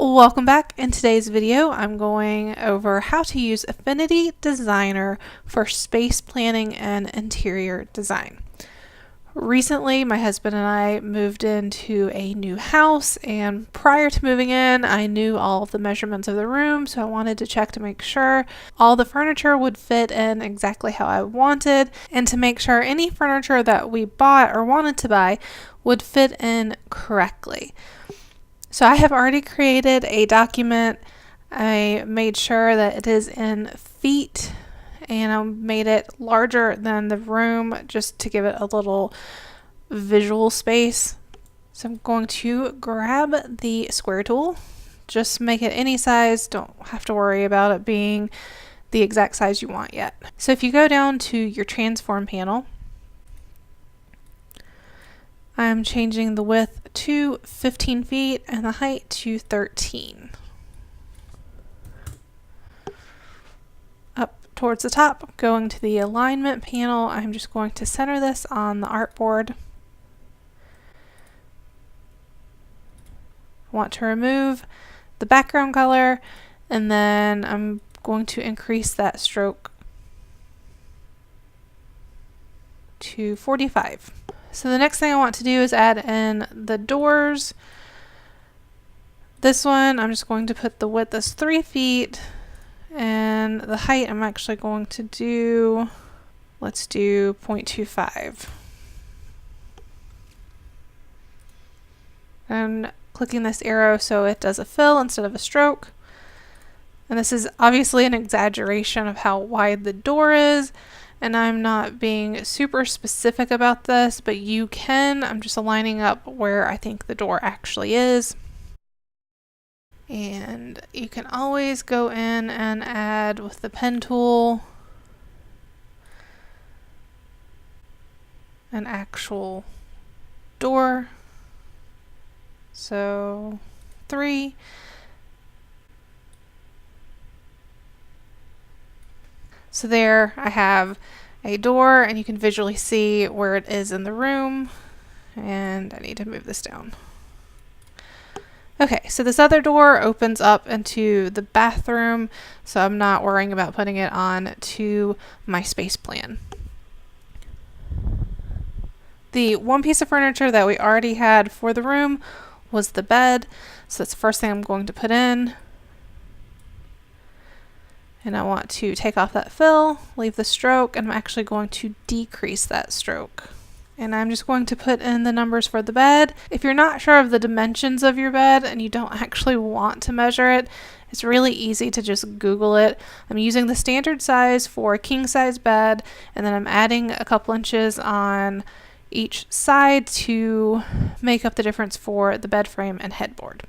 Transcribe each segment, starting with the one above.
Welcome back. In today's video, I'm going over how to use Affinity Designer for space planning and interior design. Recently, my husband and I moved into a new house, and prior to moving in, I knew all of the measurements of the room, so I wanted to check to make sure all the furniture would fit in exactly how I wanted, and to make sure any furniture that we bought or wanted to buy would fit in correctly. So I have already created a document. I made sure that it is in feet, and I made it larger than the room just to give it a little visual space. So I'm going to grab the square tool. Just make it any size. Don't have to worry about it being the exact size you want yet. So if you go down to your transform panel, I'm changing the width to 15 feet and the height to 13. Up towards the top, going to the alignment panel, I'm just going to center this on the artboard. I want to remove the background color, and then I'm going to increase that stroke to 45. So the next thing I want to do is add in the doors. This one, I'm just going to put the width as 3 feet, and the height I'm actually going to do, let's do 0.25. I'm clicking this arrow so it does a fill instead of a stroke. And this is obviously an exaggeration of how wide the door is, and I'm not being super specific about this, but you can. I'm just aligning up where I think the door actually is. And you can always go in and add with the pen tool an actual door. So 3. So there I have a door, and you can visually see where it is in the room. And I need to move this down. Okay, so this other door opens up into the bathroom, so I'm not worrying about putting it on to my space plan. The one piece of furniture that we already had for the room was the bed, so that's the first thing I'm going to put in. And I want to take off that fill, leave the stroke, and I'm actually going to decrease that stroke. And I'm just going to put in the numbers for the bed. If you're not sure of the dimensions of your bed and you don't actually want to measure it, it's really easy to just Google it. I'm using the standard size for a king size bed, and then I'm adding a couple inches on each side to make up the difference for the bed frame and headboard.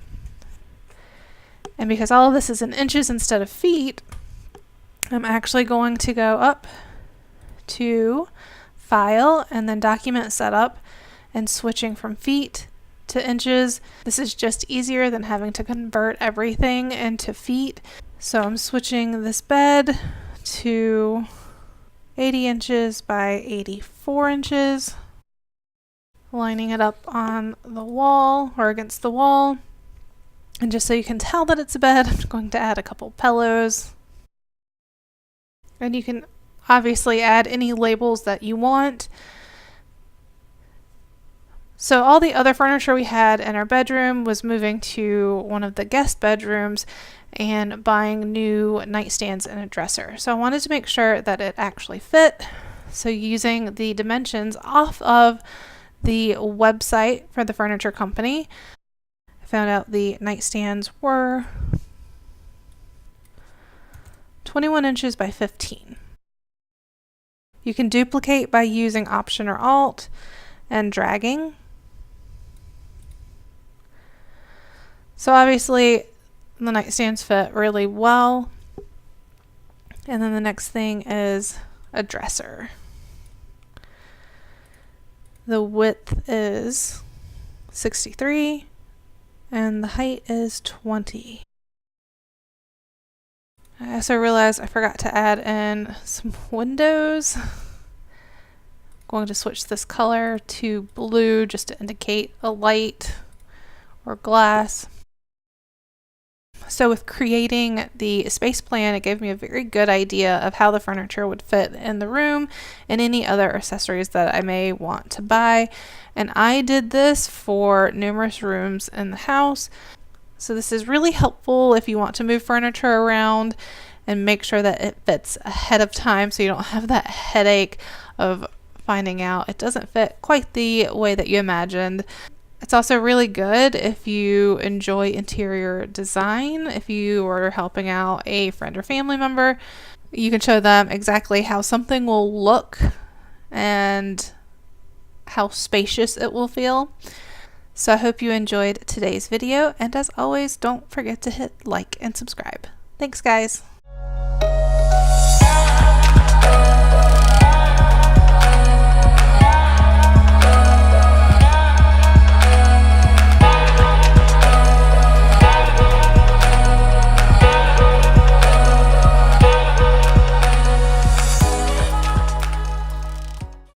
And because all of this is in inches instead of feet, I'm actually going to go up to File and then Document Setup and switching from feet to inches. This is just easier than having to convert everything into feet. So I'm switching this bed to 80 inches by 84 inches, lining it up on the wall or against the wall. And just so you can tell that it's a bed, I'm going to add a couple pillows. And you can obviously add any labels that you want. So all the other furniture we had in our bedroom was moving to one of the guest bedrooms and buying new nightstands and a dresser. So I wanted to make sure that it actually fit. So using the dimensions off of the website for the furniture company, I found out the nightstands were 21 inches by 15. You can duplicate by using Option or Alt and dragging. So obviously the nightstands fit really well. And then the next thing is a dresser. The width is 63 and the height is 20. I also realized I forgot to add in some windows. I'm going to switch this color to blue just to indicate a light or glass. So with creating the space plan, it gave me a very good idea of how the furniture would fit in the room and any other accessories that I may want to buy. And I did this for numerous rooms in the house. So this is really helpful if you want to move furniture around and make sure that it fits ahead of time so you don't have that headache of finding out it doesn't fit quite the way that you imagined. It's also really good if you enjoy interior design. If you are helping out a friend or family member, you can show them exactly how something will look and how spacious it will feel. So I hope you enjoyed today's video, and as always, don't forget to hit like and subscribe. Thanks, guys.